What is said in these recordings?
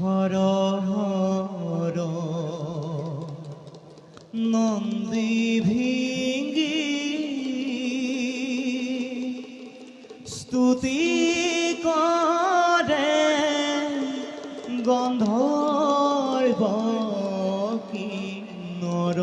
হর হর নন্দী ভিঙ্গি স্তুতি করে গন্ধর্ব কিন্নর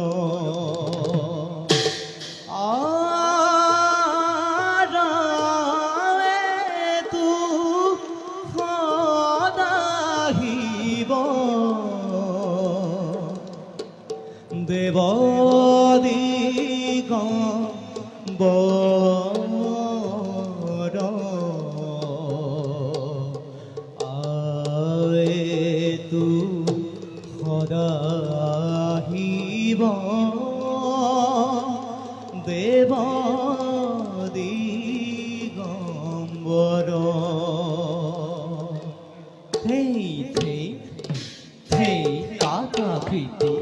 দেবদিগম্বর আয়ে তু সদাহিব দেবদিগম্বর থেই থেই থেই কাকা কৃতি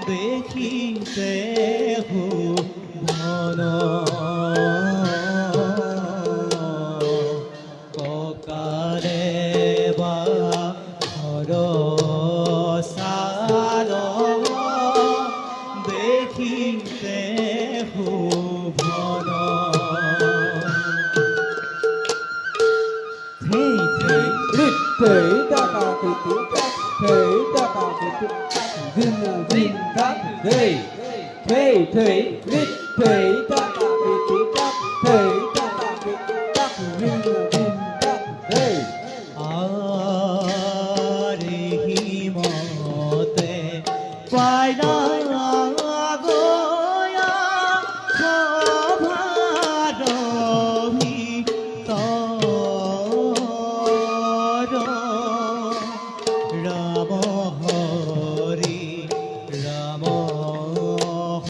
দেখিতে ভুবন ককারে বা হরসাল দেখিতে ভুবন থেই থেই থেই টাকা কৃতি থেই টাকা কৃতি দিন দিন কাক দেই থেই থেই থেই